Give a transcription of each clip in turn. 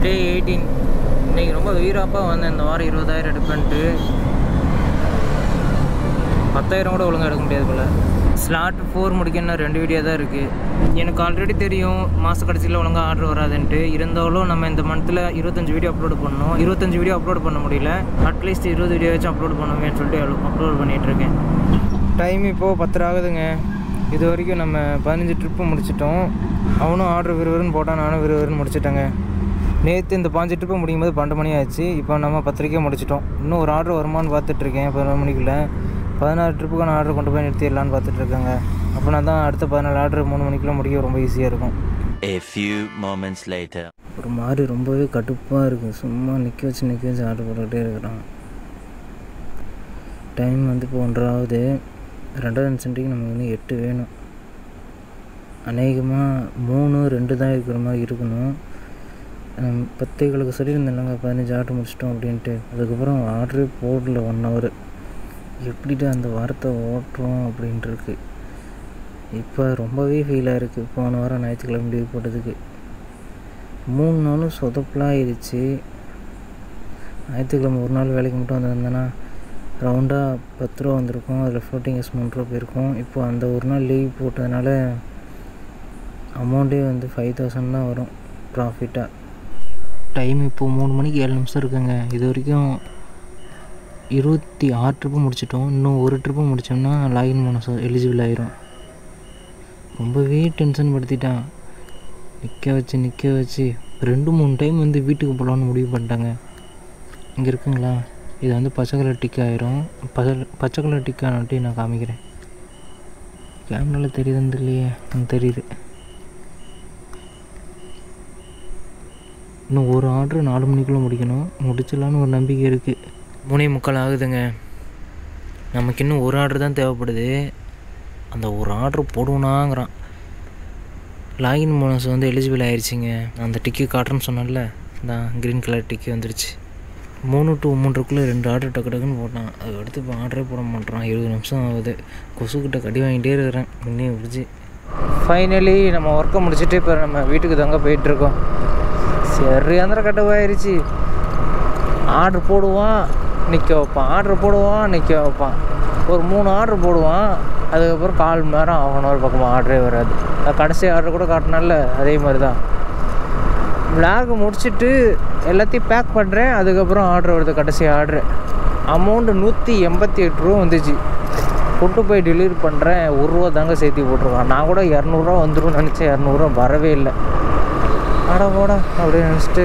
Day 18. இன்றைக்கி ரொம்ப வீராப்பாக வந்தேன். இந்த வாரம் 20,000 எடுப்பேன்ட்டு 10,000 கூட ஒழுங்காக எடுக்க முடியாது போல். ஸ்லாட் 4 முடிக்கணும் 2 வீடியோ தான் இருக்குது. எனக்கு ஆல்ரெடி தெரியும் மாத கடைசியில் ஒழுங்காக ஆர்டர் வராதுன்ட்டு. இருந்தாலும் நம்ம இந்த மந்த்தில் 25 வீடியோ அப்லோடு பண்ணோம். 25 வீடியோ அப்லோட் பண்ண முடியல. அட்லீஸ்ட் 20 வீடியோ வச்சு அப்லோட் பண்ணுவேன்னு சொல்லிட்டு அப்லோட் பண்ணிகிட்ருக்கேன். டைம் இப்போது 10 ஆகுதுங்க. இது வரைக்கும் நம்ம 15 ட்ரிப்பு முடிச்சிட்டோம். அவனும் ஆர்டர் விறுவிறுன்னு போட்டான், நானும் விறுவிறுன்னு முடிச்சிட்டேங்க. நேற்று இந்த 5 ட்ரிப்பு முடிக்கும்போது 12 மணி ஆச்சு. இப்போ நம்ம 10:30 முடிச்சிட்டோம். இன்னும் ஒரு ஆர்டர் வருமானு பார்த்துட்ருக்கேன். 11 மணிக்குள்ளே 16 ட்ரிப்புக்கான ஆர்டர் கொண்டு போய் நிறுத்திடலான்னு பார்த்துட்ருக்கேங்க. அப்படின்னா தான் அடுத்த 14 ஆர்டர் 3 மணிக்குள்ளே முடிக்க ரொம்ப ஈஸியாக இருக்கும். A few moments later. ஒரு மாதிரி ரொம்பவே கடுப்பாக இருக்குது. சும்மா நிற்க வச்சு ஆர்டர் போட்டுக்கிட்டே இருக்கிறான். டைம் வந்து இப்போ 1:00 2வது நிமிஷத்துக்கு நமக்கு வந்து 8 வேணும். அநேகமாக 3, 2 தான் இருக்கிற மாதிரி இருக்கணும். 10 சொல்லியிருந்தேன்லங்க 15 ஆர்டர் முடிச்சிட்டோம் அப்படின்ட்டு. அதுக்கப்புறம் ஆர்டரே போடல 1 hour. எப்படிட்டு அந்த வாரத்தை ஓட்டுறோம் அப்படின்ட்டுருக்கு. இப்போ ரொம்பவே ஃபீலாக இருக்குது. போன வாரம் ஞாயிற்றுக்கிழமை லீவ் போட்டதுக்கு 3 நாளும் சொதப்பலாகிடுச்சு. ஞாயிற்றுக்கிழமை ஒரு நாள் வேலைக்கு மட்டும் வந்திருந்தேன்னா ரவுண்டாக 10 ரூபா வந்திருக்கும். அதில் ஃப்ளோட்டிங் எஸ் 3 ரூபா போயிருக்கும். இப்போ அந்த ஒரு நாள் லீவ் போட்டதுனால அமௌண்ட்டே வந்து 5,000 தான் வரும் ப்ராஃபிட்டாக. டைம் இப்போது 3 மணிக்கு 7 நிமிஷம் இருக்குங்க. இது வரைக்கும் 26 ட்ரிப்பு முடிச்சிட்டோம். இன்னும் ஒரு ட்ரிப்பு முடித்தோம்னா லாகின் போனஸ் எலிஜிபிள் ஆயிரும். ரொம்பவே டென்ஷன் படுத்திட்டான். நிற்க வச்சு 2-3 டைம் வந்து வீட்டுக்கு போகலான்னு முடிவு பண்ணிட்டாங்க. இங்கே இருக்குங்களா, இது வந்து பச்சை கலர் டிக் ஆயிரும். பச்சை கலர் டிக்கானட்டி நான் காமிக்கிறேன். கேமராவில் தெரியுதுன்னு இல்லையே, தெரியுது. இன்னும் ஒரு ஆர்டர் 4 மணிக்குள்ளே முடிக்கணும். முடிச்சிடலான்னு ஒரு நம்பிக்கை இருக்குது. 3:45 ஆகுதுங்க. நமக்கு இன்னும் ஒரு ஆர்டர் தான் தேவைப்படுது. அந்த ஒரு ஆர்டர் போடுவோனாங்கிறான். லாகின் போனஸ் வந்து எலிஜிபிள் ஆயிடுச்சிங்க. அந்த டிக்கி காட்டுறேன்னு சொன்னால தான் க்ரீன் கலர் டிக்கி வந்துடுச்சு. 3 to 3 2 ஆர்டர் டக்குன்னு போட்டான். அது அடுத்து இப்போ ஆர்டரே போட மாட்டேறான். 20 நிமிஷம் ஆகுது. கொசுக்கிட்ட கடி வாங்கிட்டே இருக்கிறேன். இன்னும் பிடிச்சி ஃபைனலி நம்ம ஒர்க்கை முடிச்சுட்டு இப்போ நம்ம வீட்டுக்கு தாங்க போயிட்டுருக்கோம். சரியாந்திர கட்டவாயிருச்சு. ஆர்டர் போடுவான், நிற்க வைப்பான். ஆர்டர் போடுவான், நிற்க வைப்பான். ஒரு 3 ஆர்டர் போடுவான். அதுக்கப்புறம் 1/4 மணி நேரம் 1/2 hour பக்கமாக ஆர்டரே வராது. கடைசி ஆர்டர் கூட காட்டினால அதே மாதிரி தான். விளாக் முடிச்சுட்டு எல்லாத்தையும் பேக் பண்ணுறேன். அதுக்கப்புறம் ஆர்டர் வருது. கடைசி ஆர்டரு அமௌண்ட்டு 188 ரூபா வந்துச்சு. கொண்டு போய் டெலிவரி பண்ணுறேன். 1 ரூபா தாங்க சேர்த்து போட்டிருக்கான். நான் கூட 200 ரூபா வந்துடும் நினச்சேன். 200 ரூபா வரவே இல்லை. ஆடா போடா அப்படின்னு நினச்சிட்டு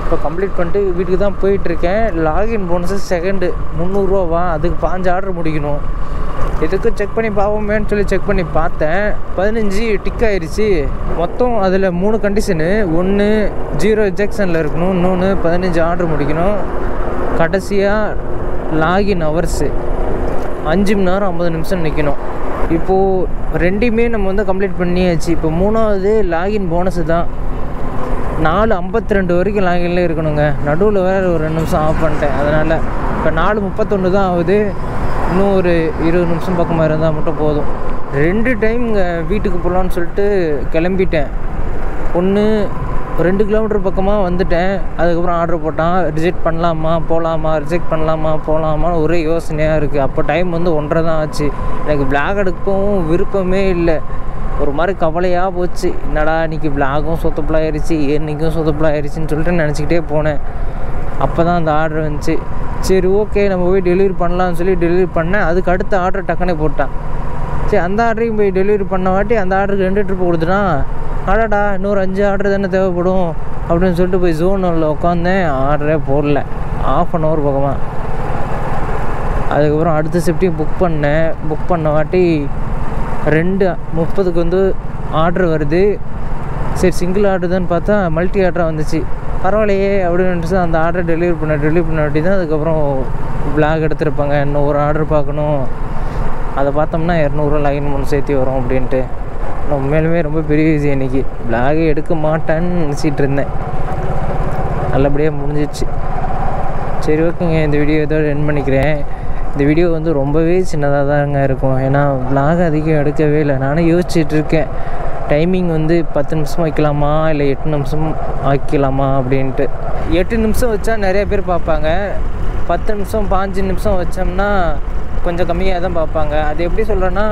இப்போ கம்ப்ளீட் பண்ணிட்டு வீட்டுக்கு தான் போயிட்டுருக்கேன். லாகின் போனஸு செகண்டு 300 ரூபாவா. அதுக்கு 5 ஆர்டர் முடிக்கணும். எதுக்கும் செக் பண்ணி பார்ப்போமேன்னு சொல்லி செக் பண்ணி பார்த்தேன். 15 டிக் ஆயிடுச்சு. மொத்தம் அதில் 3 கண்டிஷனு. 1 0 ரிஜெக்ஷனில் இருக்கணும். இன்னொன்று 15 ஆர்டர் முடிக்கணும். கடைசியாக லாகின் ஹவர்ஸு 5 மணி நேரம் 50 நிமிஷம் நிற்கணும். இப்போது 2மே நம்ம வந்து கம்ப்ளீட் பண்ணியாச்சு. இப்போ 3வது லாகின் போனஸு தான். 4:52 வரைக்கும் லாகின்லேயே இருக்கணுங்க. நடுவில் வேறு ஒரு 2 நிமிஷம் ஆஃப் பண்ணிட்டேன். அதனால் இப்போ 4:31 தான் ஆகுது. இன்னும் ஒரு 20 நிமிஷம் பக்கமாக இருந்தால் மட்டும் போதும். 2 டைம் வீட்டுக்கு போகலான்னு சொல்லிட்டு கிளம்பிட்டேன். 2 கிலோமீட்டர் பக்கமாக வந்துட்டேன். அதுக்கப்புறம் ஆர்டர் போட்டான். ரிஜெக்ட் பண்ணலாமா போகலாமா, ரிஜெக்ட் பண்ணலாமா போகலாமான்னு ஒரே யோசனையாக இருக்குது. அப்போ டைம் வந்து 1:30 தான் ஆச்சு. எனக்கு விளாக் எடுக்கவும் விருப்பமே இல்லை. ஒரு மாதிரி கவலையாக போச்சு. என்னடா இன்றைக்கி விளாகும் சொத்தப்பலாயிருச்சு, இன்றைக்கும் சொத்தப்பலாயிருச்சுன்னு சொல்லிட்டு நினச்சிக்கிட்டே போனேன். அப்போ தான் அந்த ஆர்டர் வந்துச்சு. சரி ஓகே நம்ம போய் டெலிவரி பண்ணலான்னு சொல்லி டெலிவரி பண்ணேன். அதுக்கு அடுத்த ஆர்டர் டக்குனே போட்டான். சரி அந்த ஆர்டரையும் போய் டெலிவரி பண்ண வாட்டி அந்த ஆர்டருக்கு 2 ட்ரிப்பு கொடுத்துட்டான். ஆடாடா இன்னொரு 5 ஆர்டர் தானே தேவைப்படும் அப்படின்னு சொல்லிட்டு போய் ஜோனில் உட்காந்தேன். ஆர்டரே போடல. 1/2 hour பக்கமாக. அதுக்கப்புறம் அடுத்த ஷிஃப்ட்டையும் புக் பண்ணேன். புக் பண்ண வாட்டி 2:30 வந்து ஆர்டர் வருது. சரி சிங்கிள் ஆர்டர் தான் பார்த்தா மல்டி ஆர்டராக வந்துச்சு. பரவாயில்லையே அப்படின்னு அந்த ஆர்டர் டெலிவரி பண்ண வாட்டி தான் அதுக்கப்புறம் விளாக் எடுத்துருப்பாங்க. இன்னும் ஒரு ஆர்டர் பார்க்கணும். அதை பார்த்தோம்னா 200 ரூபா லாகின் பண்ண சேர்த்து வரும் அப்படின்ட்டு. உண்மையிலுமே ரொம்ப பெரிய விஷயம். இன்றைக்கி விளாகே எடுக்க மாட்டேன்னு நினச்சிட்டு இருந்தேன். நல்லபடியாக முடிஞ்சிச்சு. சரி ஓகேங்க, இந்த வீடியோ இதோட எண்ட் பண்ணிக்கிறேன். இந்த வீடியோ வந்து ரொம்பவே சின்னதாக தாங்க இருக்கும். ஏன்னா விளாக் அதிகம் எடுக்கவே இல்லை. நானும் யோசிச்சுட்டு இருக்கேன் டைமிங் வந்து 10 நிமிஷம் வைக்கலாமா இல்லை 8 நிமிஷம் வைக்கலாமா அப்படின்ட்டு. 8 நிமிஷம் வச்சா நிறைய பேர் பார்ப்பாங்க. 10 நிமிஷம் 5 நிமிஷம் வச்சோம்னா கொஞ்சம் கம்மியாக தான் பார்ப்பாங்க. அது எப்படி சொல்கிறேன்னா,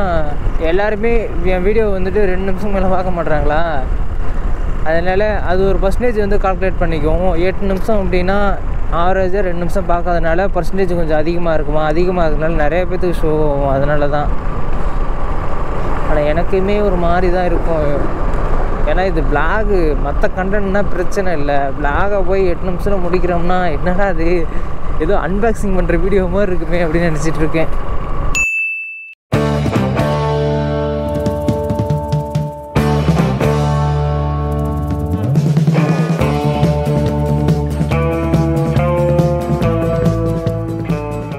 எல்லாருமே என் வீடியோ வந்துட்டு 2 நிமிஷம் மேலே பார்க்க மாட்றாங்களா, அதனால் அது ஒரு பர்சன்டேஜ் வந்து கால்குலேட் பண்ணிக்குவோம். 8 நிமிஷம் அப்படின்னா ஆவரேஜாக 2 நிமிஷம் பார்க்காதனால பர்சன்டேஜ் கொஞ்சம் அதிகமாக இருக்குமா, அதிகமாக இருக்கிறதுனால நிறைய பேர்த்துக்கு ஷோ ஆகும். அதனால தான். ஆனால் எனக்குமே ஒரு மாதிரி தான் இருக்கும். ஏன்னா இது விளாகு, மற்ற கண்டென்ட்னா பிரச்சனை இல்லை. விளாகை போய் 8 நிமிஷத்தில் முடிக்கிறோம்னா என்னடா அது ஏதோ அன்பாக்சிங் பண்ணுற வீடியோ மாதிரி இருக்குமே அப்படின்னு நினச்சிட்டு இருக்கேன்.